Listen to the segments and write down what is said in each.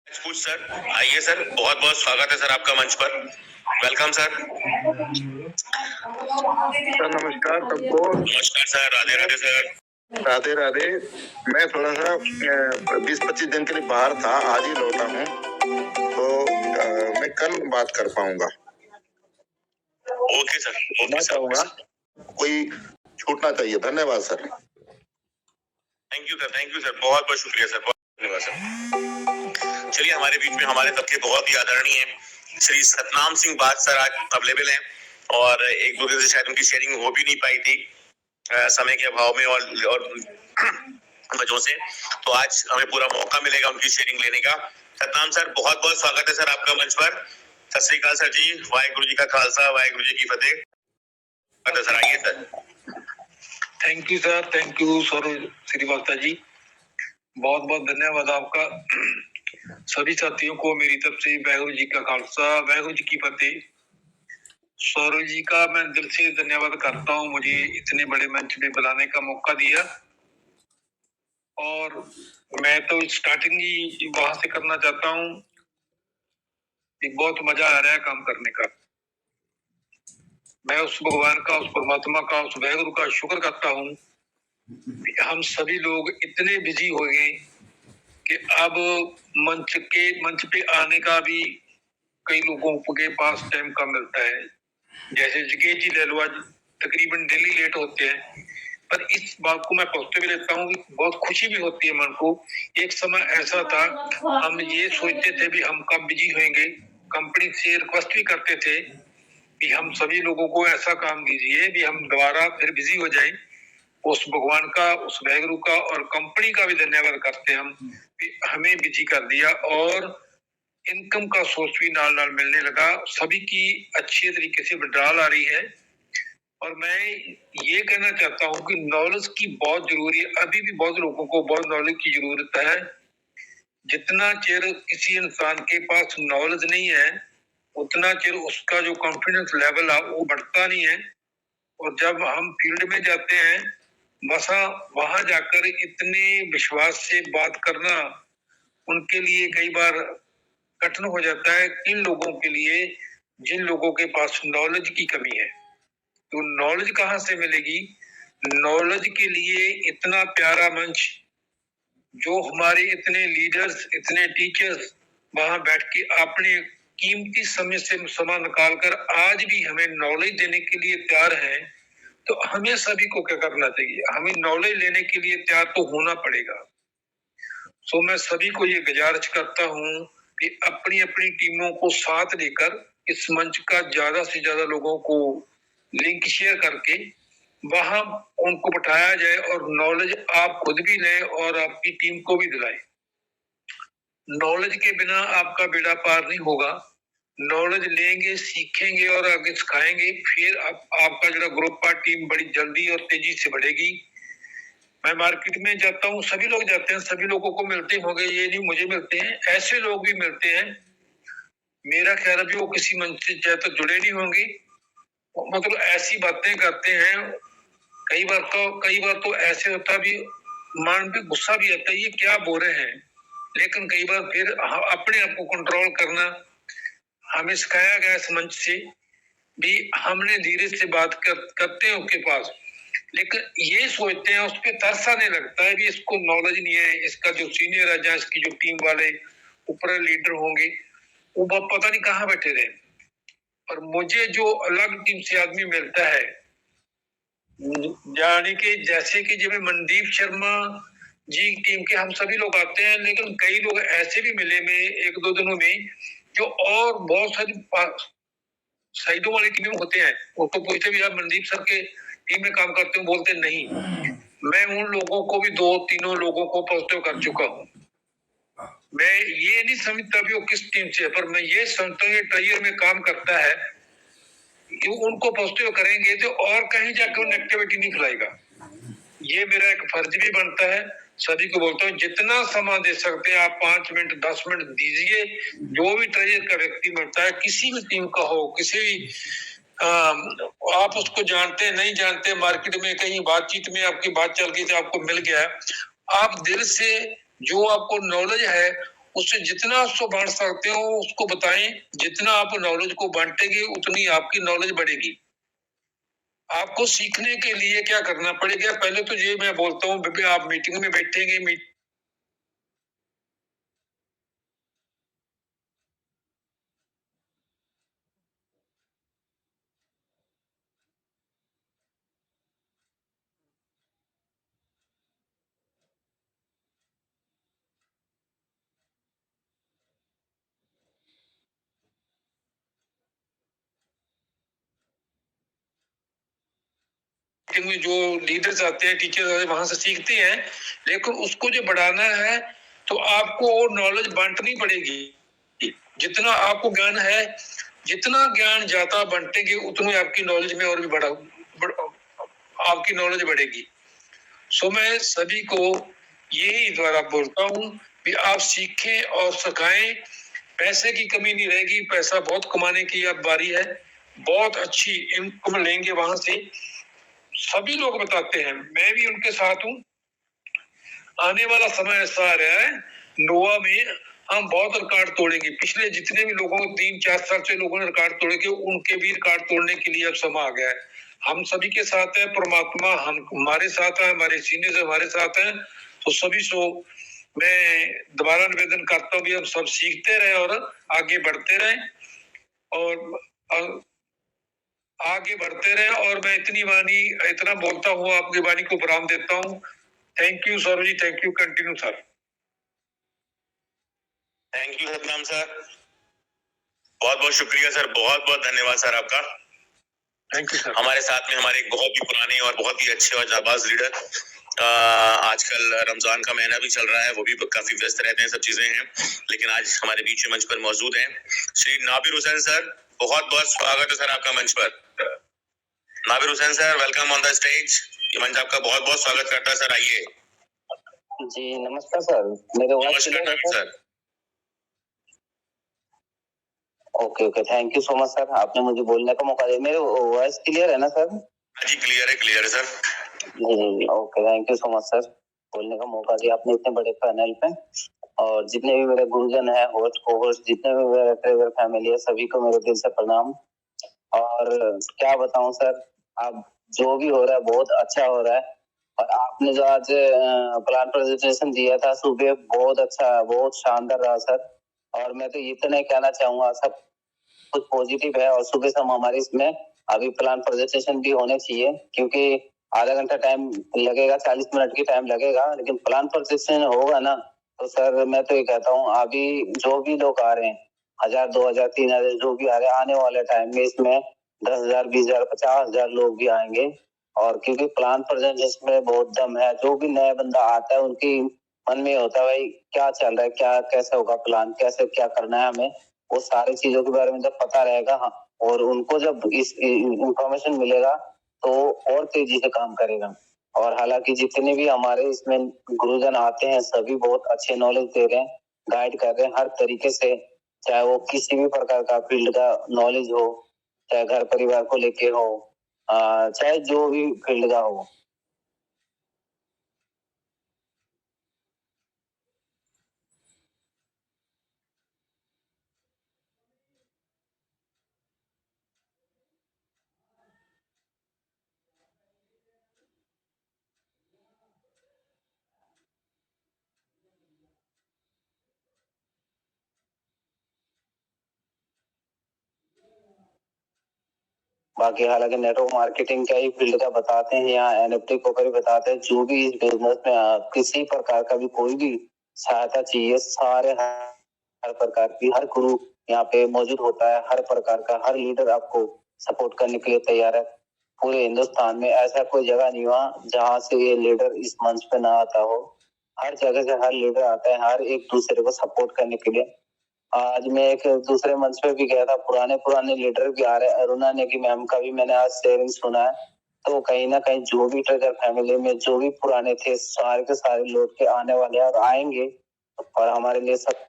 Rajput sir, आइए sir, बहुत बहुत स्वागत है सर आपका मंच पर। Welcome sir. सर नमस्कार सबको। नमस्कार सर, राधे राधे सर। राधे राधे। मैं थोड़ा सा 20-25 दिन के लिए बाहर था, आज ही लौटा हूँ, तो मैं कल बात कर पाऊंगा। Okay sir, okay sir. कोई छूटना चाहिए। धन्यवाद सर। थैंक यू सर, बहुत बहुत शुक्रिया सर, बहुत धन्यवाद सर। चलिए, हमारे बीच में हमारे सबके बहुत ही आदरणीय श्री सतनाम सिंह बात सर आज अवेलेबल हैं और एक दो दिन से शायद उनकी शेयरिंग हो भी नहीं पाई थी समय के अभाव में और वजहों से, तो आज हमें पूरा मौका मिलेगा उनकी शेयरिंग लेने का। सतनाम सर, बहुत बहुत स्वागत है सर आपका मंच पर। सत श्री अकाल सर जी। वाहिगुरु जी का खालसा, वाहिगुरु जी की फतेह। सर आइए sir. Thank you sir, thank you Srivastava ji, बहुत बहुत धन्यवाद आपका। सभी साथियों को मेरी तरफ से वाहिगुरु जी का खालसा, वाहिगुरु जी की फतेह। सौरभ जी का मैं दिल से धन्यवाद करता हूँ, मुझे इतने बड़े मंच में बुलाने का मौका दिया। और मैं तो स्टार्टिंग ही वहां से करना चाहता हूँ। एक बहुत मजा आ रहा है काम करने का। मैं उस भगवान का, उस परमात्मा का, उस वाहिगुरु का शुक्र करता हूँ। हम सभी लोग इतने बिजी हो गए कि अब मंच पे आने का भी कई लोगों के पास टाइम कम मिलता है। जैसे जगेश जी ले लो, आज तकरीबन डेली लेट होते हैं, पर इस बात को मैं पॉजिटिव लेता हूँ कि बहुत खुशी भी होती है मन को। एक समय ऐसा था, हम ये सोचते थे भी हम कब बिजी होंगे, कंपनी से रिक्वेस्ट भी करते थे कि हम सभी लोगों को ऐसा काम दीजिए भी हम दोबारा फिर बिजी हो जाएं। उस भगवान का, उस वाहिगुरु का और कंपनी का भी धन्यवाद करते हैं हम कि हमें बिजी कर दिया और इनकम का सोर्स भी नाल नाल मिलने लगा। सभी की अच्छी तरीके से विड्रॉल आ रही है। और मैं ये कहना चाहता हूँ कि नॉलेज की बहुत जरूरी है। अभी भी बहुत लोगों को बहुत नॉलेज की जरूरत है। जितना चिर किसी इंसान के पास नॉलेज नहीं है, उतना चिर उसका जो कॉन्फिडेंस लेवल है वो बढ़ता नहीं है। और जब हम फील्ड में जाते हैं, वहां जाकर इतने विश्वास से बात करना उनके लिए कई बार कठिन हो जाता है। किन लोगों के लिए, जिन लोगों के पास नॉलेज की कमी है। तो नॉलेज कहाँ से मिलेगी? नॉलेज के लिए इतना प्यारा मंच, जो हमारे इतने लीडर्स, इतने टीचर्स वहां बैठ के अपने कीमती समय से समय निकाल कर आज भी हमें नॉलेज देने के लिए तैयार है। तो हमें सभी को क्या करना चाहिए? हमें नॉलेज लेने के लिए तैयार तो होना पड़ेगा। तो मैं सभी को ये गुजारिश करता हूँ कि अपनी अपनी टीमों को साथ लेकर इस मंच का ज्यादा से ज्यादा लोगों को लिंक शेयर करके वहां उनको बिठाया जाए और नॉलेज आप खुद भी लें और आपकी टीम को भी दिलाएं। नॉलेज के बिना आपका बेड़ा पार नहीं होगा। नॉलेज लेंगे, सीखेंगे और आगे सिखाएंगे, फिर आपका जो ग्रुप का टीम बड़ी जल्दी और तेजी से बढ़ेगी। मैं मार्केट में जाता हूँ, सभी लोग जाते हैं, सभी लोगों को मिलते होंगे, ये नहीं मुझे मिलते हैं, ऐसे लोग भी मिलते हैं। मेरा ख्याल है भी वो किसी मंच से चाहे तो जुड़े नहीं होंगे, मतलब ऐसी बातें करते हैं। कई बार तो ऐसे होता भी, मन पे गुस्सा भी आता है, ये क्या बोल रहे हैं। लेकिन कई बार फिर अपने आप को कंट्रोल करना हमें सिखाया गया इस मंच से भी। हमने धीरे से बात करते हैं उसके पास, लेकिन ये सोचते हैं, उस पर तरस आने लगता है भी इसको नॉलेज नहीं है। इसका जो सीनियर है, इसकी जो टीम वाले ऊपर लीडर होंगे, वो पता नहीं कहाँ बैठे रहे। और मुझे जो अलग टीम से आदमी मिलता है, यानी कि जैसे कि जब मनदीप शर्मा जी टीम के हम सभी लोग आते हैं, लेकिन कई लोग ऐसे भी मिले में एक दो दिनों में जो और बहुत सारी साइडों वाले टीम होते हैं। वो तो पूछते भी आप मनदीप सर के टीम में काम करते हो, बोलते नहीं। मैं उन लोगों को भी 2-3 लोगों को पॉजिटिव कर चुका हूँ। मैं ये नहीं समझता भी वो किस टीम से है, पर मैं ये समझता हूँ ट्रायर में काम करता है, उनको पॉजिटिव करेंगे तो और कहीं जाकर नेगेटिविटी नहीं फैलाएगा। ये मेरा एक फर्ज भी बनता है। सभी को बोलता हूँ, जितना समय दे सकते हैं आप 5 मिनट 10 मिनट दीजिए। जो भी ट्रेजर का व्यक्ति मिलता है, किसी भी टीम का हो, किसी भी आप उसको जानते नहीं जानते, मार्केट में कहीं बातचीत में आपकी बात चल गई तो आपको मिल गया, आप दिल से जो आपको नॉलेज है उससे जितना उसको बांट सकते हो उसको बताएं। जितना आप नॉलेज को बांटेंगे उतनी आपकी नॉलेज बढ़ेगी। आपको सीखने के लिए क्या करना पड़ेगा? पहले तो ये मैं बोलता हूँ, बेबे आप मीटिंग में बैठेंगे, मीटिंग में जो लीडर्स आते हैं, टीचर्स आते हैं, वहां से सीखते हैं, लेकिन उसको जो बढ़ाना है तो आपको और नॉलेज बांटनी पड़ेगी। जितना आपको ज्ञान है, जितना ज्ञान ज्यादा बांटेंगे उतनी आपकी नॉलेज में और भी आपकी नॉलेज बढ़ेगी। सो मैं सभी को यही द्वारा बोलता हूँ कि आप सीखें और सिखाएं। पैसे की कमी नहीं रहेगी, पैसा बहुत कमाने की अब बारी है, बहुत अच्छी इनकम लेंगे वहां से। सभी लोग बताते हैं, मैं भी उनके साथ हूँ। आने वाला समय ऐसा आ रहा है, नोवा में हम बहुत रिकॉर्ड तोड़ेंगे। पिछले जितने भी लोगों 3-4 साल से लोगों ने रिकॉर्ड तोड़े के, उनके भी रिकॉर्ड तोड़ने के लिए अब समय आ गया है। हम सभी के साथ है परमात्मा, हम हमारे साथ है, हमारे सीनियर्स हमारे साथ हैं। तो सभी सो मैं दोबारा निवेदन करता हूँ भी हम सब सीखते रहे और आगे बढ़ते रहें और आगे बढ़ते रहे। और मैं इतना बोलता हूँ, आपकी वाणी को विराम देता हूँ। Thank you sir ji, thank you. Continue sir. Thank you Satnam sir, बहुत बहुत शुक्रिया सर, बहुत बहुत धन्यवाद सर आपका। Thank you sir. हमारे साथ में हमारे एक बहुत ही पुराने और बहुत ही अच्छे और जाबाज लीडर, आजकल रमजान का महीना भी चल रहा है, वो भी काफी व्यस्त रहते हैं, सब चीजें हैं, लेकिन आज हमारे बीच में मंच पर मौजूद हैं श्री नाबिर हुसैन सर। बहुत बहुत स्वागत है सर आपका मंच पर। Nabir Hussain sir, welcome on the stage. ये मंच आपका बहुत बहुत स्वागत करता है सर, आइए। जी नमस्कार सर, मेरे नमस्कार Nabir sir. Okay okay, thank you so much sir, आपने मुझे बोलने का मौका दिया। मेरे वॉइस क्लियर है ना सर? जी क्लियर है सर। जी okay, thank you so much sir, बोलने का मौका दिया आपने इतने बड़े पैनल पे। और जितने भी मेरे गुरुजन है, होस्ट को होस्ट, जितने भी मेरे ट्रेवल फैमिली है, सभी को मेरे दिल से प्रणाम। और क्या बताऊं सर, अब जो भी हो रहा है बहुत अच्छा हो रहा है। और आपने जो आज प्लान प्रेजेंटेशन दिया था सुबह, बहुत अच्छा, बहुत शानदार रहा सर। और मैं तो इतना ही कहना चाहूंगा, सब कुछ पॉजिटिव है। और सुबह शाम हमारे इसमें अभी प्लान प्रेजेंटेशन भी होने चाहिए, क्योंकि आधा घंटा टाइम लगेगा, 40 मिनट की टाइम लगेगा, लेकिन प्लान प्रेजेंटेशन होगा ना तो सर मैं तो ये कहता हूँ, अभी जो भी लोग आ रहे हैं, 1000, 2000, 3000 जो भी आ रहे हैं, आने वाले टाइम में इसमें 10,000, 20,000, 50,000 लोग भी आएंगे। और क्योंकि प्लान प्रेजेंटेशन में बहुत दम है, जो भी नया बंदा आता है उनकी मन में होता है भाई क्या चल रहा है, क्या कैसे होगा प्लान, कैसे क्या करना है हमें, वो सारी चीजों के बारे में जब पता रहेगा, हाँ, और उनको जब इस इंफॉर्मेशन मिलेगा तो और तेजी से काम करेगा। और हालांकि जितने भी हमारे इसमें गुरुजन आते हैं, सभी बहुत अच्छे नॉलेज दे रहे हैं, गाइड कर रहे हैं हर तरीके से, चाहे वो किसी भी प्रकार का फील्ड का नॉलेज हो, चाहे घर परिवार को लेके हो, चाहे जो भी फील्ड का हो। बाकी हालांकि नेटवर्क मार्केटिंग का ही फील्ड का बताते हैं, यहाँ एनएफटी को भी बताते हैं। जो भी इस बिजनेस में किसी प्रकार का भी कोई भी सहायता चाहिए, सारे हर प्रकार की, हर गुरु यहाँ पे मौजूद होता है, हर प्रकार का हर लीडर आपको सपोर्ट करने के लिए तैयार है। पूरे हिंदुस्तान में ऐसा कोई जगह नहीं हुआ जहाँ से ये लीडर इस मंच पे ना आता हो। हर जगह से हर लीडर आता है, हर एक दूसरे को सपोर्ट करने के लिए। आज मैं एक दूसरे मंच पे भी गया था, पुराने लीडर भी आ रहे हैं, अरुणा नेगी मैम का भी मैंने आज शेयरिंग सुना है। तो कहीं ना कहीं जो भी ट्रेजर फैमिली में जो भी पुराने थे, सारे के सारे लौट के आने वाले हैं और आएंगे, और हमारे लिए सब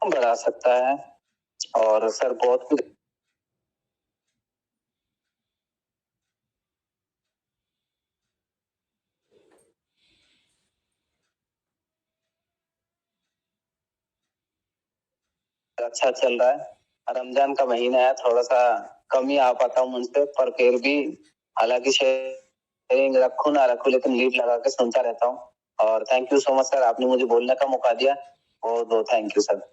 बढ़ा सकता है। और सर बहुत कुछ अच्छा चल रहा है। रमजान का महीना है, थोड़ा सा कम ही आ पाता हूँ मुझसे, पर फिर भी हालांकि शेयरिंग रखूं ना रखूं लेकिन लीड लगा के सुनता रहता हूँ। और thank you so much sir, आपने मुझे बोलने का मौका दिया, बहुत बहुत थैंक यू सर।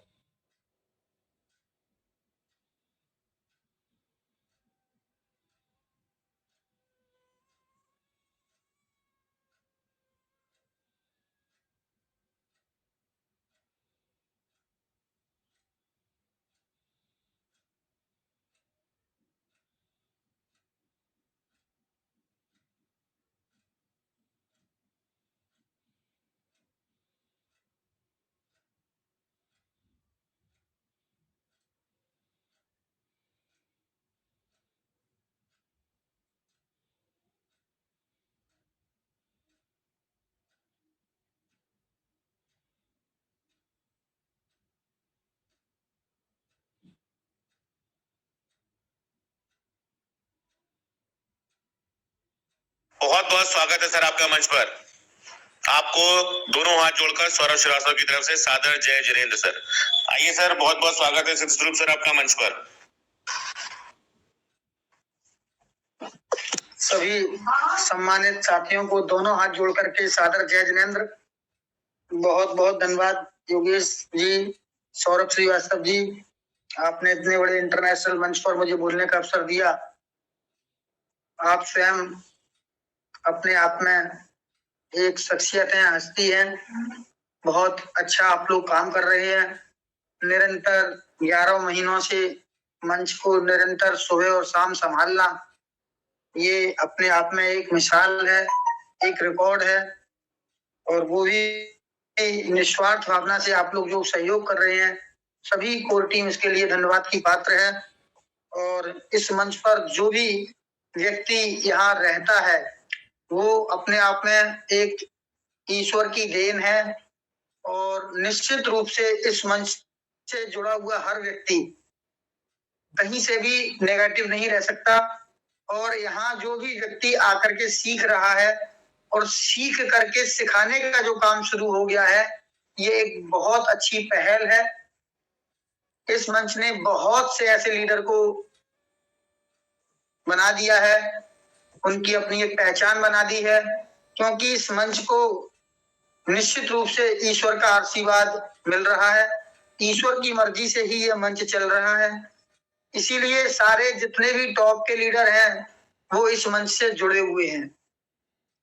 बहुत बहुत स्वागत है सर आपका मंच पर। आपको दोनों हाथ जोड़कर सौरभ श्रीवास्तव की तरफ से सादर जय जिनेंद्र सर। आइए सर, बहुत बहुत स्वागत है सिद्धरूप सर आपका मंच पर। सभी सम्मानित साथियों को दोनों हाथ जोड़ करके सादर जय जिनेंद्र। बहुत बहुत धन्यवाद योगेश जी, सौरभ श्रीवास्तव जी, आपने इतने बड़े इंटरनेशनल मंच पर मुझे बोलने का अवसर दिया। आप स्वयं अपने आप में एक शख्सियत है, हस्ती है। बहुत अच्छा आप लोग काम कर रहे हैं। निरंतर 11 महीनों से मंच को निरंतर सुबह और शाम संभालना, ये अपने आप में एक मिसाल है, एक रिकॉर्ड है। और वो भी निस्वार्थ भावना से आप लोग जो सहयोग कर रहे हैं, सभी कोर टीम इसके लिए धन्यवाद की पात्र है। और इस मंच पर जो भी व्यक्ति यहाँ रहता है वो अपने आप में एक ईश्वर की देन है। और निश्चित रूप से इस मंच से जुड़ा हुआ हर व्यक्ति कहीं से भी नेगेटिव नहीं रह सकता। और यहाँ जो भी व्यक्ति आकर के सीख रहा है और सीख करके सिखाने का जो काम शुरू हो गया है, ये एक बहुत अच्छी पहल है। इस मंच ने बहुत से ऐसे लीडर को बना दिया है, उनकी अपनी एक पहचान बना दी है। क्योंकि इस मंच को निश्चित रूप से ईश्वर का आशीर्वाद मिल रहा है, ईश्वर की मर्जी से ही यह मंच चल रहा है। इसीलिए सारे जितने भी टॉप के लीडर हैं वो इस मंच से जुड़े हुए हैं।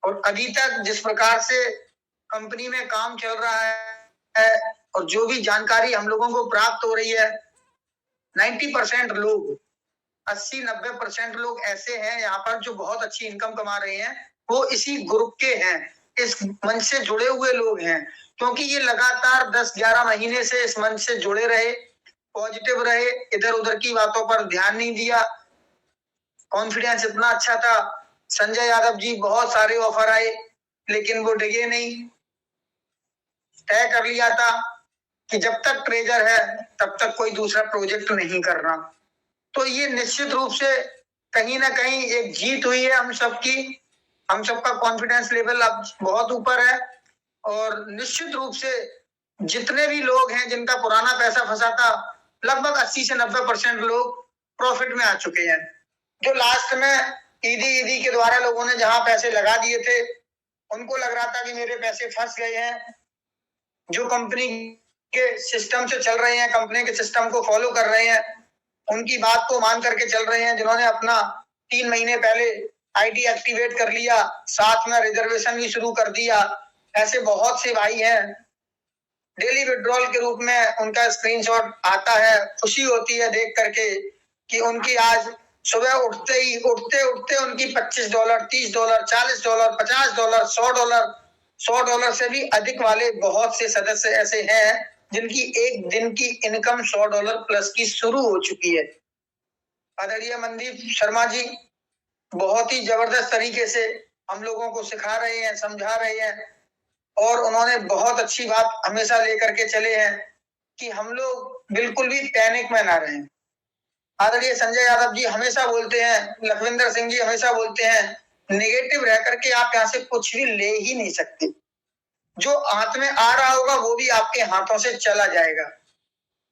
और अभी तक जिस प्रकार से कंपनी में काम चल रहा है और जो भी जानकारी हम लोगों को प्राप्त हो रही है, 90% लोग, 80-90% लोग ऐसे हैं यहाँ पर जो बहुत अच्छी इनकम कमा रहे हैं, वो इसी ग्रुप के हैं, इस मंच से जुड़े हुए लोग हैं। क्योंकि ये लगातार 10-11 महीने से इस मंच से जुड़े रहे, पॉजिटिव रहे, इधर उधर की बातों पर ध्यान नहीं दिया। कॉन्फिडेंस इतना अच्छा था। संजय यादव जी, बहुत सारे ऑफर आए लेकिन वो डिगे नहीं। तय कर लिया था कि जब तक ट्रेजर है तब तक कोई दूसरा प्रोजेक्ट नहीं करना। तो ये निश्चित रूप से कहीं ना कहीं एक जीत हुई है हम सबकी। हम सबका कॉन्फिडेंस लेवल अब बहुत ऊपर है। और निश्चित रूप से जितने भी लोग हैं जिनका पुराना पैसा फंसा था, लगभग 80 से 90% लोग प्रॉफिट में आ चुके हैं। जो लास्ट में ईडी के द्वारा लोगों ने जहां पैसे लगा दिए थे, उनको लग रहा था कि मेरे पैसे फंस गए हैं। जो कंपनी के सिस्टम से चल रहे हैं, कंपनी के सिस्टम को फॉलो कर रहे हैं, उनकी बात को मान करके चल रहे हैं, जिन्होंने अपना 3 महीने पहले आईडी एक्टिवेट कर लिया, साथ में रिजर्वेशन भी शुरू कर दिया, ऐसे बहुत से भाई हैं। डेली विड्रॉल के रूप में उनका स्क्रीनशॉट आता है। खुशी होती है देख करके कि उनकी आज सुबह उठते उनकी $25, $30, $40, $50, $100 से भी अधिक वाले बहुत से सदस्य ऐसे हैं जिनकी एक दिन की इनकम $100 प्लस की शुरू हो चुकी है। आदरणीय मनदीप शर्मा जी बहुत ही जबरदस्त तरीके से हम लोगों को सिखा रहे हैं, समझा रहे हैं। और उन्होंने बहुत अच्छी बात हमेशा लेकर के चले हैं कि हम लोग बिल्कुल भी पैनिक में ना रहें। आदरणीय संजय यादव जी हमेशा बोलते हैं, लखविंदर सिंह जी हमेशा बोलते हैं, नेगेटिव रह करके आप यहाँ से कुछ भी ले ही नहीं सकते। जो हाथ में आ रहा होगा वो भी आपके हाथों से चला जाएगा।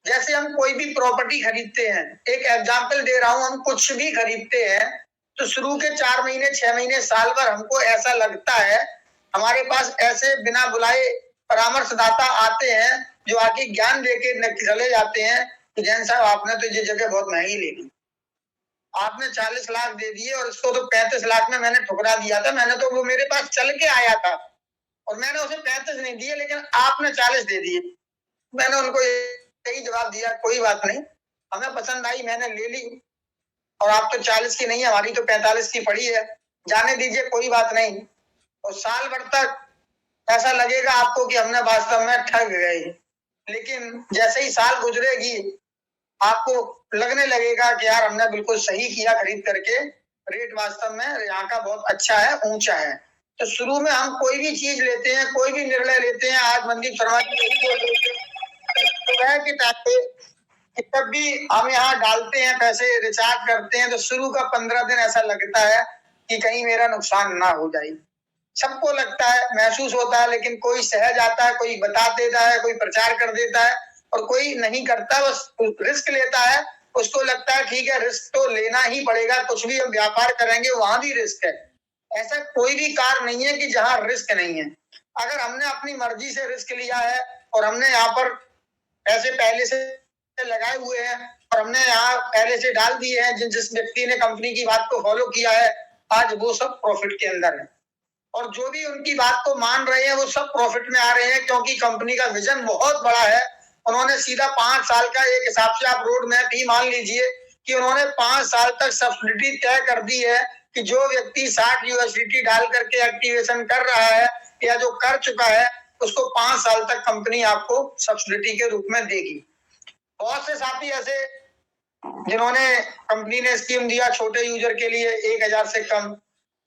जैसे हम कोई भी प्रॉपर्टी खरीदते हैं, एक एग्जाम्पल दे रहा हूं, हम कुछ भी खरीदते हैं तो शुरू के 4 महीने 6 महीने साल भर हमको ऐसा लगता है, हमारे पास ऐसे बिना बुलाए परामर्शदाता आते हैं जो आके ज्ञान देके चले जाते हैं कि जैन साहब आपने तो ये जगह बहुत महंगी ले ली, आपने 40 लाख दे दिए और इसको तो 35 लाख में मैंने ठुकरा दिया था, मैंने तो वो मेरे पास चल के आया था और मैंने उसे 35 नहीं दिए लेकिन आपने 40 दे दिए। मैंने उनको यही जवाब दिया, कोई बात नहीं, हमें पसंद आई मैंने ले ली और आप तो 40 की नहीं है, हमारी तो 45 की पड़ी है, जाने दीजिए कोई बात नहीं। और साल भर तक ऐसा लगेगा आपको कि हमने वास्तव में ठग गए, लेकिन जैसे ही साल गुजरेगी आपको लगने लगेगा कि यार हमने बिल्कुल सही किया खरीद करके, रेट वास्तव में यहाँ का बहुत अच्छा है, ऊंचा है। तो शुरू में हम कोई भी चीज लेते हैं, कोई भी निर्णय लेते हैं, आज मनदीप शर्मा जी यही बोल रहे थे सुबह के टाइम पे कि जब भी हम यहाँ डालते हैं पैसे, रिचार्ज करते हैं तो शुरू का 15 दिन ऐसा लगता है कि कहीं मेरा नुकसान ना हो जाए। सबको लगता है, महसूस होता है, लेकिन कोई सहज आता है, कोई बता देता है, कोई प्रचार कर देता है और कोई नहीं करता, बस रिस्क लेता है। उसको लगता है ठीक है रिस्क तो लेना ही पड़ेगा, कुछ भी हम व्यापार करेंगे वहां भी रिस्क है। ऐसा कोई भी कार्य नहीं है कि जहां रिस्क नहीं है। अगर हमने अपनी मर्जी से रिस्क लिया है और हमने यहाँ पर पैसे पहले से लगाए हुए हैं और हमने यहाँ पहले से डाल दिए हैं, जिस व्यक्ति ने कंपनी की बात को फॉलो किया है, आज वो सब प्रॉफिट के अंदर है और जो भी उनकी बात को मान रहे हैं वो सब प्रॉफिट में आ रहे हैं, क्योंकि कंपनी का विजन बहुत बड़ा है। उन्होंने सीधा 5 साल का एक हिसाब से आप रोड मैप ही मान लीजिए कि उन्होंने 5 साल तक सब्सिडी तय कर दी है कि जो व्यक्ति 60 USDT डाल करके एक्टिवेशन कर रहा है या जो कर चुका है उसको 5 साल तक कंपनी आपको सब्सिडी के रूप में देगी। बहुत से साथी ऐसे जिन्होंने कंपनी ने स्कीम दिया छोटे यूजर के लिए 1000 से कम,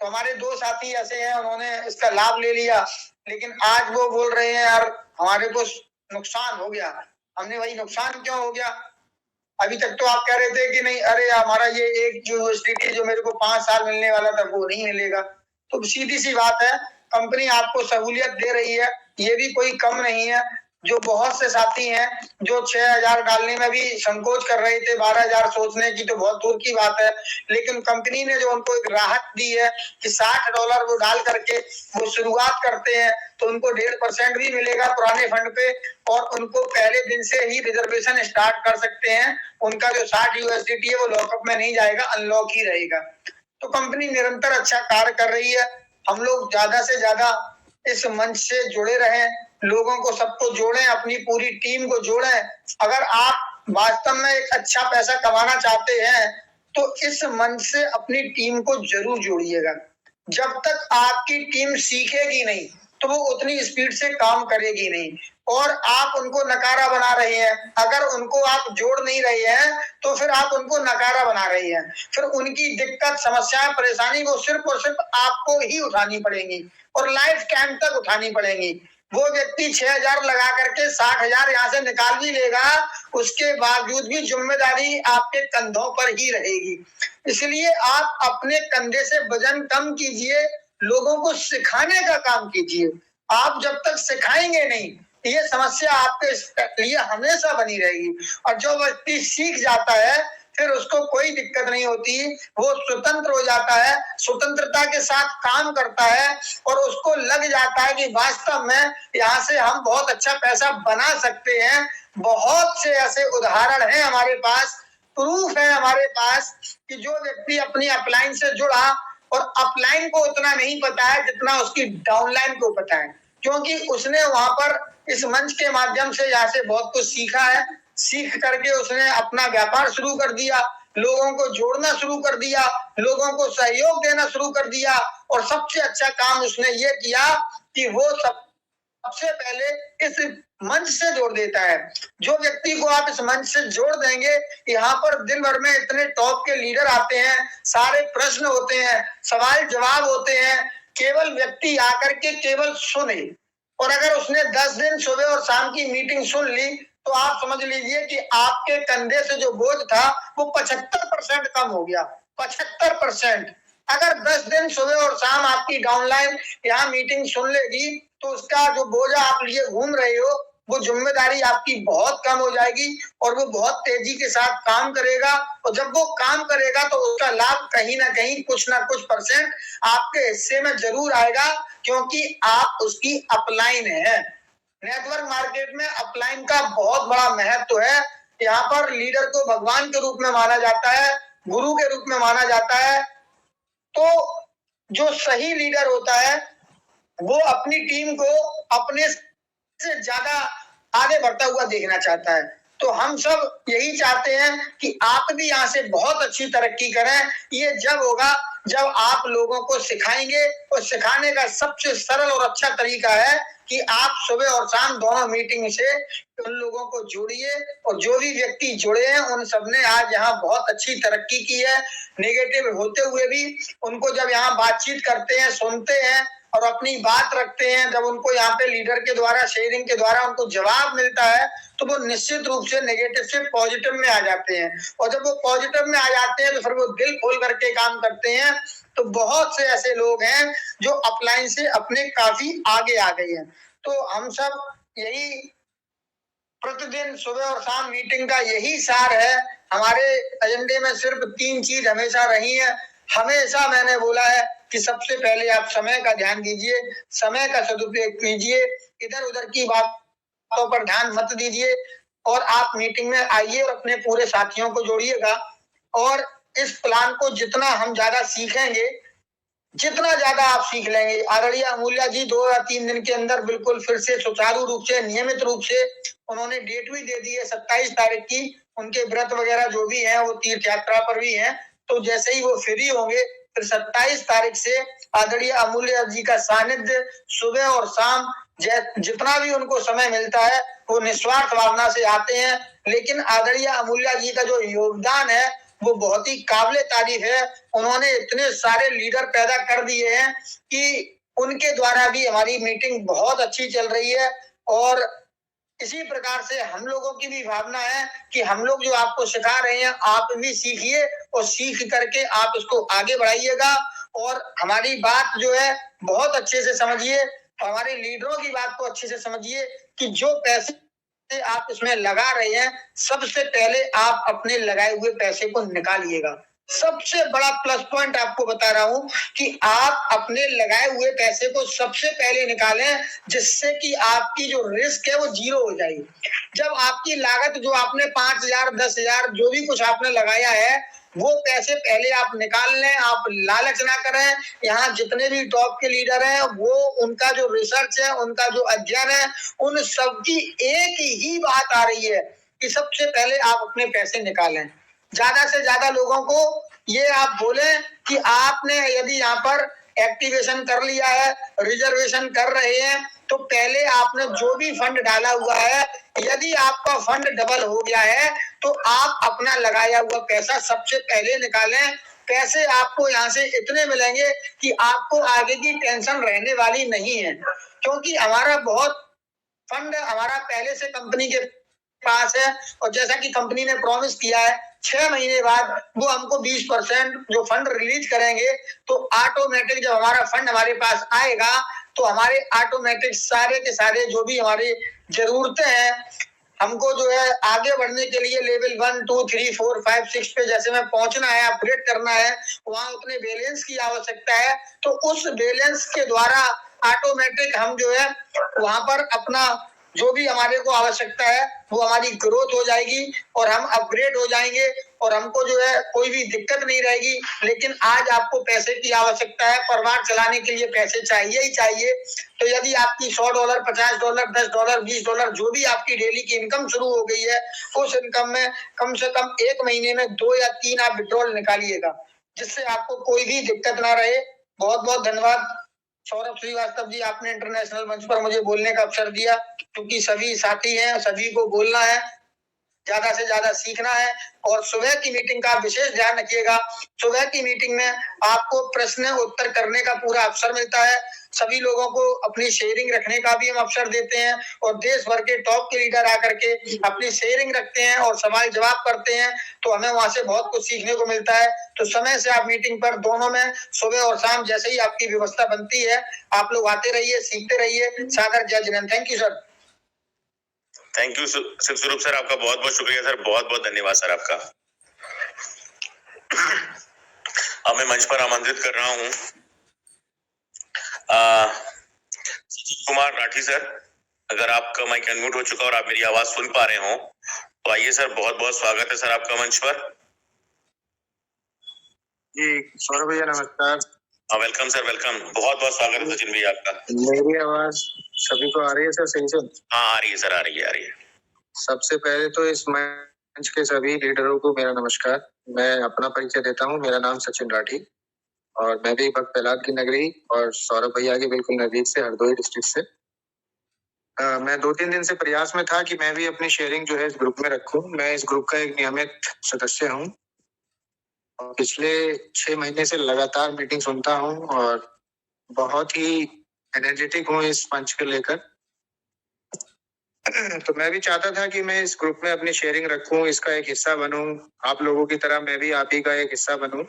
तो हमारे 2 साथी ऐसे हैं उन्होंने इसका लाभ ले लिया, लेकिन आज वो बोल रहे हैं यार हमारे को नुकसान हो गया। हमने भाई नुकसान क्यों हो गया? अभी तक तो आप कह रहे थे कि नहीं अरे हमारा ये एक USDT जो मेरे को 5 साल मिलने वाला था वो नहीं मिलेगा। तो सीधी सी बात है, कंपनी आपको सहूलियत दे रही है, ये भी कोई कम नहीं है। जो बहुत से साथी हैं जो 6000 डालने में भी संकोच कर रहे थे, 12000 सोचने की तो बहुत दूर की बात है, लेकिन कंपनी ने जो उनको एक राहत दी है कि $60 वो डाल करके वो शुरुआत करते हैं तो उनको 1.5% भी मिलेगा पुराने फंड पे और उनको पहले दिन से ही रिजर्वेशन स्टार्ट कर सकते हैं। उनका जो 60 USDT है वो लॉकअप में नहीं जाएगा, अनलॉक ही रहेगा। तो कंपनी निरंतर अच्छा कार्य कर रही है। हम लोग ज्यादा से ज्यादा इस मंच से जुड़े रहें, लोगों को सबको जोड़ें, अपनी पूरी टीम को जोड़ें। अगर आप वास्तव में एक अच्छा पैसा कमाना चाहते हैं तो इस मंच से अपनी टीम को जरूर जोड़िएगा। जब तक आपकी टीम सीखेगी नहीं तो वो उतनी स्पीड से काम करेगी नहीं और आप उनको नकारा बना रहे हैं। अगर उनको आप जोड़ नहीं रहे हैं तो फिर आप उनको नकारा बना रहे हैं, फिर उनकी दिक्कत समस्याएं परेशानी वो सिर्फ और सिर्फ आपको ही उठानी पड़ेंगी और लाइफ टाइम तक उठानी पड़ेंगी। वो व्यक्ति 6000 लगा करके 60000 यहाँ से निकाल भी लेगा, उसके बावजूद भी जिम्मेदारी आपके कंधों पर ही रहेगी। इसलिए आप अपने कंधे से वजन कम कीजिए, लोगों को सिखाने का काम कीजिए। आप जब तक सिखाएंगे नहीं ये समस्या आपके लिए हमेशा बनी रहेगी और जो व्यक्ति सीख जाता है फिर उसको कोई दिक्कत नहीं होती, वो स्वतंत्र हो जाता है, स्वतंत्रता के साथ काम करता है और उसको लग जाता है कि वास्तव में यहाँ से हम बहुत अच्छा पैसा बना सकते हैं। बहुत से ऐसे उदाहरण हैं हमारे पास, प्रूफ है हमारे पास कि जो व्यक्ति अपनी अपलाइन से जुड़ा और अपलाइन को उतना नहीं पता है जितना उसकी डाउनलाइन को पता है, क्योंकि उसने वहां पर इस मंच के माध्यम से यहाँ से बहुत कुछ सीखा है। सीख करके उसने अपना व्यापार शुरू कर दिया, लोगों को जोड़ना शुरू कर दिया, लोगों को सहयोग देना शुरू कर दिया और सबसे अच्छा काम उसने ये किया कि वो सबसे पहले इस मंच से जोड़ देता है। जो व्यक्ति को आप इस मंच से जोड़ देंगे, यहाँ पर दिन भर में इतने टॉप के लीडर आते हैं, सारे प्रश्न होते हैं, सवाल जवाब होते हैं, केवल व्यक्ति आकर के केवल सुने और अगर उसने 10 दिन सुबह और शाम की मीटिंग सुन ली तो आप समझ लीजिए कि आपके कंधे से जो बोझ था वो 75% कम हो गया। 75%। अगर 10 दिन सुबह और शाम आपकी डाउनलाइन यहाँ मीटिंग सुन लेगी तो उसका जो बोझा आप लिए घूम रहे हो वो जिम्मेदारी आपकी बहुत कम हो जाएगी और वो बहुत तेजी के साथ काम करेगा। और जब वो काम करेगा तो उसका लाभ कहीं ना कहीं कुछ ना कुछ % आपके हिस्से में जरूर आएगा, क्योंकि आप उसकी अपलाइन है। नेटवर्क मार्केट में अपलाइन का बहुत बड़ा महत्व है। यहाँ पर लीडर को भगवान के रूप में माना जाता है, गुरु के रूप में माना जाता है। तो जो सही लीडर होता है वो अपनी टीम को अपने से ज्यादा आगे बढ़ता हुआ देखना चाहता है। तो हम सब यही चाहते हैं कि आप भी यहाँ से बहुत अच्छी तरक्की करें। ये जब होगा जब आप लोगों को सिखाएंगे, और सिखाने का सबसे सरल और अच्छा तरीका है कि आप सुबह और शाम दोनों मीटिंग से उन लोगों को जोड़िए। और जो भी व्यक्ति जुड़े हैं उन सबने आज यहाँ बहुत अच्छी तरक्की की है। नेगेटिव होते हुए भी उनको जब यहाँ बातचीत करते हैं, सुनते हैं और अपनी बात रखते हैं, जब उनको यहाँ पे लीडर के द्वारा, शेयरिंग के द्वारा उनको जवाब मिलता है तो वो निश्चित रूप से नेगेटिव से पॉजिटिव में आ जाते हैं। और जब वो पॉजिटिव में आ जाते हैं तो फिर वो दिल खोल करके काम करते हैं। तो बहुत से ऐसे लोग हैं जो अपलाइन से अपने काफी आगे आ गए हैं। तो हम सब यही प्रतिदिन सुबह और शाम मीटिंग का यही सार है। हमारे एजेंडे में सिर्फ 3 चीज हमेशा रही है। हमेशा मैंने बोला है कि सबसे पहले आप समय का ध्यान दीजिए, समय का सदुपयोग कीजिए, इधर उधर की बातों पर ध्यान मत दीजिए, और आप मीटिंग में आइए और अपने पूरे साथियों को जोड़िएगा। और इस प्लान को जितना हम ज्यादा सीखेंगे, जितना ज्यादा आप सीख लेंगे, आदरणीय अमूल्या जी 2 या 3 दिन के अंदर बिल्कुल फिर से सुचारू रूप से, नियमित रूप से, उन्होंने डेट भी दे दी है 27 तारीख की। उनके व्रत वगैरह जो भी हैं वो तीर्थ यात्रा पर भी हैं। तो जैसे ही वो फ्री होंगे फिर 27 तारीख से आदरणीय अमूल्या जी का सानिध्य सुबह और शाम जितना भी उनको समय मिलता है वो निस्वार्थ भावना से आते हैं। लेकिन आदरणीय अमूल्या जी का जो योगदान है वो बहुत ही काबिले तारीफ है। उन्होंने इतने सारे लीडर पैदा कर दिए हैं कि उनके द्वारा भी हमारी मीटिंग बहुत अच्छी चल रही है। और इसी प्रकार से हम लोगों की भी भावना है कि हम लोग जो आपको सिखा रहे हैं आप भी सीखिए, और सीख करके आप उसको आगे बढ़ाइएगा। और हमारी बात जो है बहुत अच्छे से समझिए, हमारे लीडरों की बात को अच्छे से समझिए कि जो पैसे आप इसमें लगा रहे हैं सबसे पहले आप अपने लगाए हुए पैसे को निकालिएगा। सबसे बड़ा प्लस पॉइंट आपको बता रहा हूं कि आप अपने लगाए हुए पैसे को सबसे पहले निकालें, जिससे कि आपकी जो रिस्क है वो 0 हो जाएगी। जब आपकी लागत जो आपने 5,000 10,000 जो भी कुछ आपने लगाया है वो पैसे पहले आप निकाल लें। आप लालच ना करें। यहाँ जितने भी टॉप के लीडर हैं वो उनका जो रिसर्च है, उनका जो अध्ययन है, उन सबकी एक ही बात आ रही है कि सबसे पहले आप अपने पैसे निकालें। ज्यादा से ज्यादा लोगों को ये आप बोलें कि आपने यदि यहाँ पर एक्टिवेशन कर लिया है, रिजर्वेशन कर रहे हैं, तो पहले आपने जो भी फंड डाला हुआ है, यदि आपका फंड डबल हो गया है तो आप अपना लगाया हुआ पैसा सबसे पहले निकालें। पैसे आपको यहाँ से इतने मिलेंगे कि आपको आगे की टेंशन रहने वाली नहीं है, क्योंकि हमारा बहुत फंड हमारा पहले से कंपनी के पास है। और जैसा कि कंपनी ने प्रॉमिस किया है 6 महीने बाद वो हमको 20% जो फंड रिलीज करेंगे, तो ऑटोमेटिक जब हमारा फंड हमारे पास आएगा तो हमारे ऑटोमेटिक सारे के सारे जो भी हमारी जरूरतें हैं, हमको जो है आगे बढ़ने के लिए लेवल 1 2 3 4 5 6 पे जैसे में पहुंचना है, अपग्रेड करना है, वहां उतने बैलेंस की आवश्यकता है। तो उस बैलेंस के द्वारा ऑटोमेटिक हम जो है वहां पर अपना जो भी हमारे को आवश्यकता है वो हमारी ग्रोथ हो जाएगी और हम अपग्रेड हो जाएंगे और हमको जो है कोई भी दिक्कत नहीं रहेगी। लेकिन आज आपको पैसे की आवश्यकता है, परिवार चलाने के लिए पैसे चाहिए ही चाहिए। तो यदि आपकी $100 $50 $10 $20 जो भी आपकी डेली की इनकम शुरू हो गई है, उस इनकम में कम से कम 1 महीने में 2 या 3 आप विड्रॉल निकालिएगा, जिससे आपको कोई भी दिक्कत ना रहे। बहुत बहुत धन्यवाद सौरभ श्रीवास्तव जी, आपने इंटरनेशनल मंच पर मुझे बोलने का अवसर दिया, क्योंकि सभी साथी हैं, सभी को बोलना है। ज्यादा से ज्यादा सीखना है। और सुबह की मीटिंग का विशेष ध्यान रखिएगा। सुबह की मीटिंग में आपको प्रश्न उत्तर करने का पूरा अवसर मिलता है। सभी लोगों को अपनी शेयरिंग रखने का भी हम अवसर देते हैं और देश भर के टॉप के लीडर आकर के अपनी शेयरिंग रखते हैं और सवाल जवाब करते हैं, तो हमें वहां से बहुत कुछ सीखने को मिलता है। तो समय से आप मीटिंग पर दोनों में सुबह और शाम जैसे ही आपकी व्यवस्था बनती है, आप लोग आते रहिए, सीखते रहिए। सागर जय Jinendra. Thank you sir. Thank you Shiv Swaroop sir, आपका बहुत बहुत शुक्रिया सर, बहुत बहुत धन्यवाद सर आपका। अब मैं मंच पर आमंत्रित कर रहा हूँ सचिन कुमार राठी सर। अगर आपका माइक अनम्यूट हो चुका और आप मेरी आवाज सुन पा रहे हो तो आइए सर, बहुत बहुत स्वागत है सर आपका मंच पर। जी सौरभ भैया नमस्कार। वेलकम सर, वेलकम, बहुत बहुत स्वागत है सचिन भैया आपका। मेरी आवाज सभी को आ रही है सर सही से? हाँ आ रही है सर, आ रही है, आ रही है। सबसे पहले तो इस मंच के सभी लीडरों को मेरा नमस्कार। मैं अपना परिचय देता हूँ। मेरा नाम सचिन राठी और मैं भी भक्त प्रहलाद की नगरी और सौरभ भैया के बिल्कुल नजदीक से, हरदोई डिस्ट्रिक्ट से। मैं 2-3 दिन से प्रयास में था कि मैं भी अपनी शेयरिंग जो है इस ग्रुप में रखूं। मैं इस ग्रुप का एक नियमित सदस्य हूँ और पिछले 6 महीने से लगातार मीटिंग सुनता हूँ और बहुत ही एनर्जेटिक हूँ इस मंच को लेकर। तो मैं भी चाहता था कि मैं इस ग्रुप में अपनी शेयरिंग रखूं, इसका एक हिस्सा बनूं। आप लोगों की तरह मैं भी आप ही का एक हिस्सा बनूं।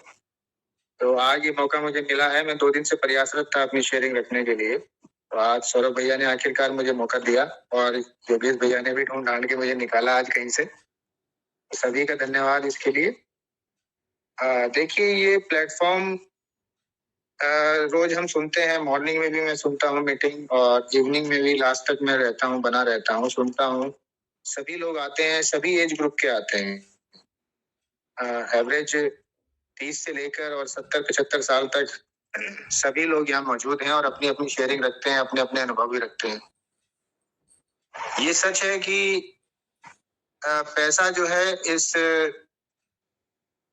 तो आज ये मौका मुझे मिला है। मैं 2 दिन से प्रयासरत था अपनी शेयरिंग रखने के लिए। तो आज सौरभ भैया ने आखिरकार मुझे मौका दिया और योगेश भैया ने भी ढूंढ ढांड के मुझे निकाला आज कहीं से। सभी का धन्यवाद इसके लिए। देखिए ये प्लेटफॉर्म रोज हम सुनते हैं। मॉर्निंग में भी मैं सुनता हूँ मीटिंग और इवनिंग में भी लास्ट तक मैं रहता हूँ, बना रहता हूँ, सुनता हूँ। सभी लोग आते हैं, सभी एज ग्रुप के आते हैं। एवरेज 30 से लेकर और 70-75 साल तक सभी लोग यहाँ मौजूद हैं और अपनी अपनी शेयरिंग रखते हैं, अपने अपने अनुभव भी रखते हैं। ये सच है कि पैसा जो है इस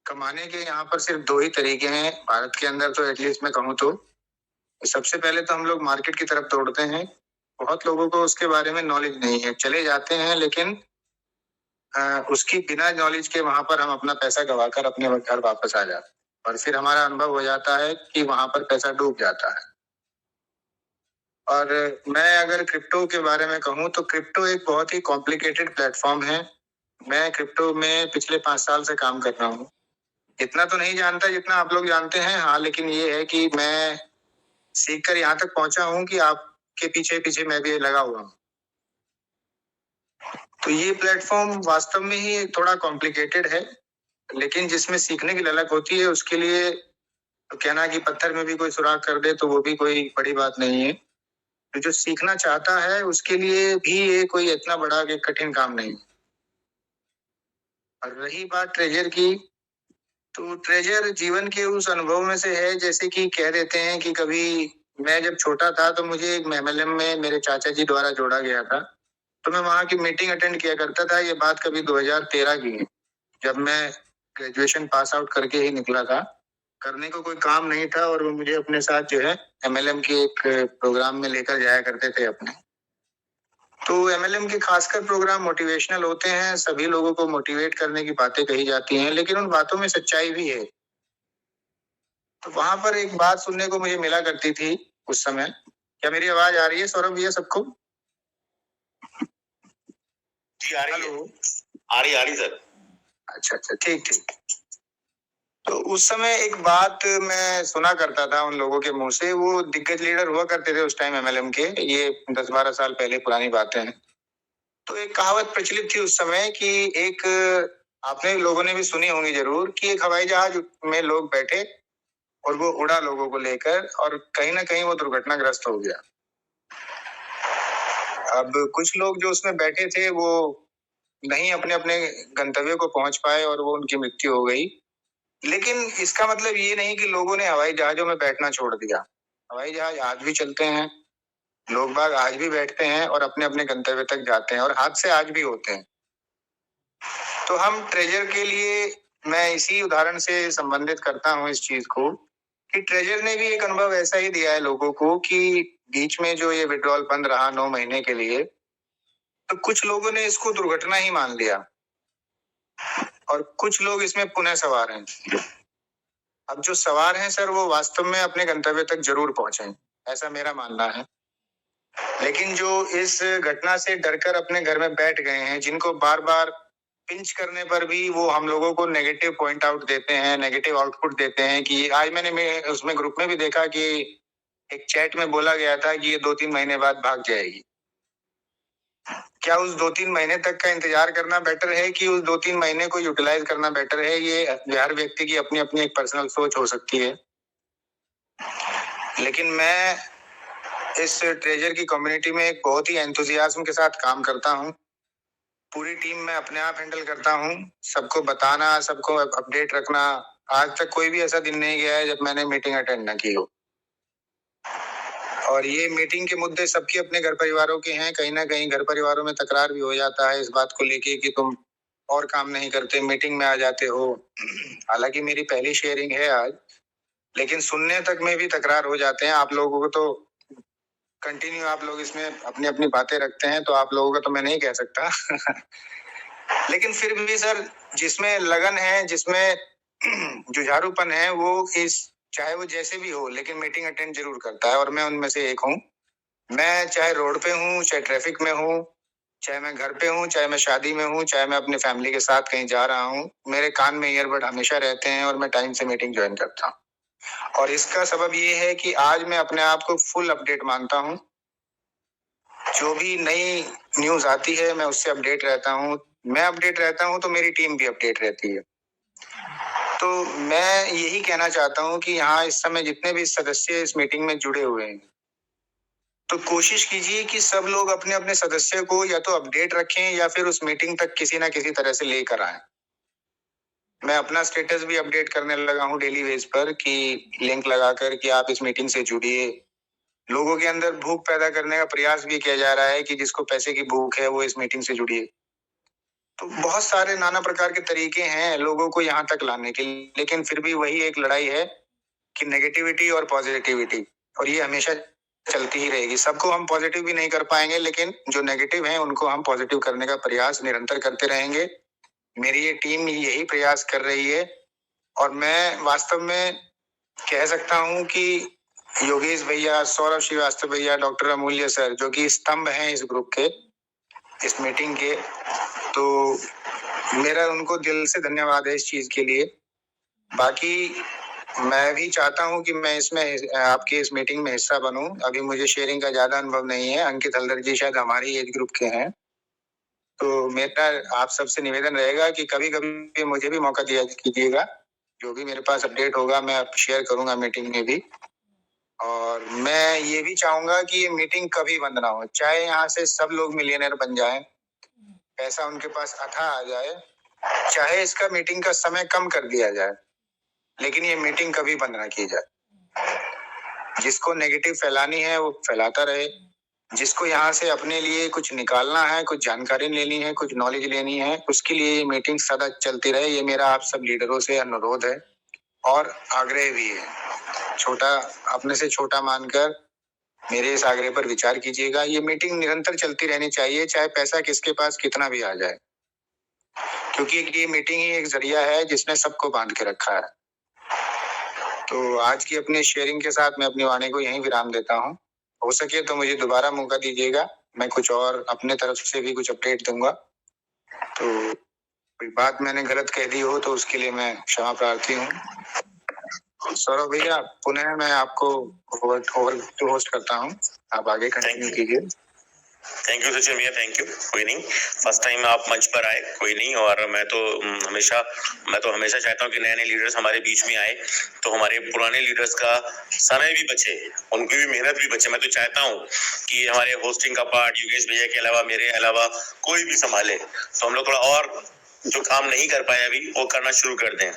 कमाने के यहाँ पर सिर्फ 2 ही तरीके हैं भारत के अंदर। तो एटलीस्ट मैं कहूँ तो सबसे पहले तो हम लोग मार्केट की तरफ दौड़ते हैं। बहुत लोगों को उसके बारे में नॉलेज नहीं है, चले जाते हैं लेकिन उसकी बिना नॉलेज के वहां पर हम अपना पैसा गवाकर अपने घर वापस आ जाते हैं और फिर हमारा अनुभव हो जाता है कि वहां पर पैसा डूब जाता है। और मैं अगर क्रिप्टो के बारे में कहूँ तो क्रिप्टो एक बहुत ही कॉम्प्लिकेटेड प्लेटफॉर्म है। मैं क्रिप्टो में पिछले 5 साल से काम कर रहा हूँ। इतना तो नहीं जानता जितना आप लोग जानते हैं, हाँ, लेकिन ये है कि मैं सीख कर यहाँ तक पहुंचा हूँ कि आपके पीछे पीछे मैं भी लगा हुआ हूँ। तो ये प्लेटफॉर्म वास्तव में ही थोड़ा कॉम्प्लिकेटेड है, लेकिन जिसमें सीखने की ललक होती है उसके लिए तो कहना कि पत्थर में भी कोई सुराख कर दे तो वो भी कोई बड़ी बात नहीं है। तो जो सीखना चाहता है उसके लिए भी ये कोई इतना बड़ा कठिन काम नहीं। और रही बात ट्रेजर की, तो ट्रेजर जीवन के उस अनुभव में से है, जैसे कि कह देते हैं कि कभी मैं जब छोटा था तो मुझे एक MLM में मेरे चाचा जी द्वारा जोड़ा गया था। तो मैं वहां की मीटिंग अटेंड किया करता था। ये बात कभी 2013 की है, जब मैं ग्रेजुएशन पास आउट करके ही निकला था। करने को कोई काम नहीं था और वो मुझे अपने साथ जो है MLM के एक प्रोग्राम में लेकर जाया करते थे अपने। तो MLM के खासकर प्रोग्राम मोटिवेशनल होते हैं, सभी लोगों को मोटिवेट करने की बातें कही जाती हैं, लेकिन उन बातों में सच्चाई भी है। तो वहां पर एक बात सुनने को मुझे मिला करती थी उस समय। क्या मेरी आवाज आ रही है सौरभ भैया सबको? जी आ रही है, आ रही सर। अच्छा, ठीक। तो उस समय एक बात मैं सुना करता था उन लोगों के मुंह से। वो दिग्गज लीडर हुआ करते थे उस टाइम MLM के, ये 10-12 साल पहले पुरानी बातें हैं। तो एक कहावत प्रचलित थी उस समय कि एक, आपने लोगों ने भी सुनी होंगी जरूर, कि एक हवाई जहाज में लोग बैठे और वो उड़ा लोगों को लेकर और कहीं ना कहीं वो दुर्घटनाग्रस्त हो गया। अब कुछ लोग जो उसमें बैठे थे वो नहीं अपने अपने गंतव्य को पहुंच पाए और वो उनकी मृत्यु हो गई। लेकिन इसका मतलब ये नहीं कि लोगों ने हवाई जहाजों में बैठना छोड़ दिया। हवाई जहाज आज भी चलते हैं, लोग बाग आज भी बैठते हैं और अपने अपने गंतव्य तक जाते हैं और हादसे आज भी होते हैं। तो हम ट्रेजर के लिए, मैं इसी उदाहरण से संबंधित करता हूँ इस चीज को, कि ट्रेजर ने भी एक अनुभव ऐसा ही दिया है लोगों को कि बीच में जो ये विड्रॉल बंद रहा 9 महीने के लिए, तो कुछ लोगों ने इसको दुर्घटना ही मान लिया और कुछ लोग इसमें पुनः सवार हैं। अब जो सवार हैं सर, वो वास्तव में अपने गंतव्य तक जरूर पहुंचे, ऐसा मेरा मानना है। लेकिन जो इस घटना से डरकर अपने घर में बैठ गए हैं, जिनको बार बार पिंच करने पर भी वो हम लोगों को नेगेटिव पॉइंट आउट देते हैं, नेगेटिव आउटपुट देते हैं कि आज मैंने उसमें ग्रुप में भी देखा कि एक चैट में बोला गया था कि ये 2-3 महीने बाद भाग जाएगी। क्या उस 2-3 महीने तक का इंतजार करना बेटर है कि उस 2-3 महीने को यूटिलाइज करना बेटर है? ये हर व्यक्ति की अपनी अपनी एक पर्सनल सोच हो सकती है। लेकिन मैं इस ट्रेजर की कम्युनिटी में एक बहुत ही एंथुजियाज्म के साथ काम करता हूँ। पूरी टीम में अपने आप हैंडल करता हूँ, सबको बताना, सबको अपडेट रखना। आज तक कोई भी ऐसा दिन नहीं गया है जब मैंने मीटिंग अटेंड ना की हो। और ये मीटिंग के मुद्दे सबके अपने घर परिवारों के हैं। कहीं ना कहीं घर परिवारों में तकरार भी हो जाता है इस बात को लेके कि तुम और काम नहीं करते, मीटिंग में आ जाते हो। हालांकि मेरी पहली शेयरिंग है आज, लेकिन सुनने तक में भी तकरार हो जाते हैं। आप लोगों को तो कंटिन्यू आप लोग इसमें अपनी अपनी बातें रखते हैं, तो आप लोगों का तो मैं नहीं कह सकता। लेकिन फिर भी सर, जिसमें लगन है, जिसमें जुझारूपन है, वो चाहे वो जैसे भी हो, लेकिन मीटिंग अटेंड जरूर करता है, और मैं उनमें से एक हूँ। मैं चाहे रोड पे हूँ, चाहे ट्रैफिक में हूँ, चाहे मैं घर पे हूँ, चाहे मैं शादी में हूँ, चाहे मैं अपने फैमिली के साथ कहीं जा रहा हूँ, मेरे कान में ईयरबड हमेशा रहते हैं और मैं टाइम से मीटिंग ज्वाइन करता हूँ। और इसका सबब ये है कि आज मैं अपने आप को फुल अपडेट मानता हूँ। जो भी नई न्यूज आती है मैं उससे अपडेट रहता हूँ। मैं अपडेट रहता हूँ तो मेरी टीम भी अपडेट रहती है। तो मैं यही कहना चाहता हूँ कि यहाँ इस समय जितने भी सदस्य इस मीटिंग में जुड़े हुए हैं, तो कोशिश कीजिए कि सब लोग अपने अपने सदस्य को या तो अपडेट रखें या फिर उस मीटिंग तक किसी ना किसी तरह से लेकर आए। मैं अपना स्टेटस भी अपडेट करने लगा हूँ डेली बेस पर कि लिंक लगाकर कि आप इस मीटिंग से जुड़िए। लोगों के अंदर भूख पैदा करने का प्रयास भी किया जा रहा है कि जिसको पैसे की भूख है वो इस मीटिंग से जुड़िए। तो बहुत सारे नाना प्रकार के तरीके हैं लोगों को यहाँ तक लाने के, लेकिन फिर भी वही एक लड़ाई है कि नेगेटिविटी और पॉजिटिविटी, और ये हमेशा चलती ही रहेगी। सबको हम पॉजिटिव भी नहीं कर पाएंगे, लेकिन जो नेगेटिव हैं उनको हम पॉजिटिव करने का प्रयास निरंतर करते रहेंगे। मेरी ये टीम यही प्रयास कर रही है, और मैं वास्तव में कह सकता हूँ कि योगेश भैया, सौरभ श्रीवास्तव भैया, डॉक्टर अमूल्य सर, जो कि स्तंभ हैं इस ग्रुप के, इस मीटिंग के, तो मेरा उनको दिल से धन्यवाद है इस चीज के लिए। बाकी मैं भी चाहता हूं कि मैं इसमें आपकी इस मीटिंग में हिस्सा बनूं। अभी मुझे शेयरिंग का ज्यादा अनुभव नहीं है। अंकित हल्दर जी शायद हमारी एज ग्रुप के हैं, तो मेरा आप सबसे निवेदन रहेगा कि कभी कभी मुझे भी मौका दिया कीजिएगा। जो भी मेरे पास अपडेट होगा मैं शेयर करूंगा मीटिंग में भी। और मैं ये भी चाहूंगा कि ये मीटिंग कभी बंद ना हो, चाहे यहाँ से सब लोग मिलियनर बन जाएं, पैसा उनके पास अथा आ जाए, चाहे इसका मीटिंग का समय कम कर दिया जाए, लेकिन ये मीटिंग कभी बंद ना की जाए। जिसको नेगेटिव फैलानी है वो फैलाता रहे, जिसको यहाँ से अपने लिए कुछ निकालना है, कुछ जानकारी लेनी है, कुछ नॉलेज लेनी है, उसके लिए ये मीटिंग सदा चलती रहे। ये मेरा आप सब लीडरों से अनुरोध है और आग्रह भी है। छोटा, अपने से छोटा मानकर मेरे इस आग्रह पर विचार कीजिएगा। ये मीटिंग निरंतर चलती रहनी चाहिए, चाहे पैसा किसके पास कितना भी आ जाए, क्योंकि ये मीटिंग ही एक जरिया है जिसने सबको बांध के रखा है। तो आज की अपनी शेयरिंग के साथ मैं अपनी वाणी को यहीं विराम देता हूँ। हो सके तो मुझे दोबारा मौका दीजिएगा, मैं कुछ और अपने तरफ से भी कुछ अपडेट दूंगा। तो कोई बात मैंने गलत कह दी हो तो उसके लिए मैं क्षमा प्रार्थी हूँ। सौरभ भैया, पुनः मैं आपको ओवर होस्ट करता हूँ, आप आगे कंटिन्यू कीजिए। थैंक यू सचिन भैया, थैंक यू। कोई नहीं, फर्स्ट टाइम आप मंच पर आए, कोई नहीं। और मैं तो हमेशा चाहता हूँ कि नए नए लीडर्स हमारे बीच में आए, तो हमारे पुराने लीडर्स का समय भी बचे, उनकी भी मेहनत भी बचे। मैं तो चाहता हूँ कि हमारे होस्टिंग का पार्ट योगेश भैया के अलावा, मेरे अलावा कोई भी संभाले, तो हम लोग थोड़ा और जो काम नहीं कर पाए अभी वो करना शुरू कर दें।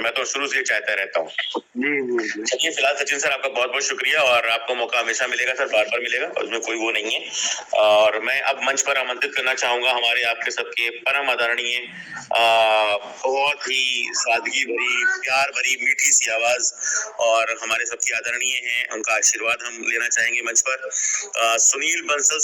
मैं तो शुरू से चाहता रहता हूँ। चलिए, फिलहाल सचिन सर आपका बहुत बहुत शुक्रिया, और आपको मौका हमेशा मिलेगा सर, बार बार मिलेगा, उसमें कोई वो नहीं है। और मैं अब मंच पर आमंत्रित करना चाहूंगा हमारे आपके सबके परम आदरणीय, बहुत ही सादगी भरी, प्यार भरी, मीठी सी आवाज और हमारे सबके आदरणीय हैं, उनका आशीर्वाद हम लेना चाहेंगे मंच पर। सुनील बंसल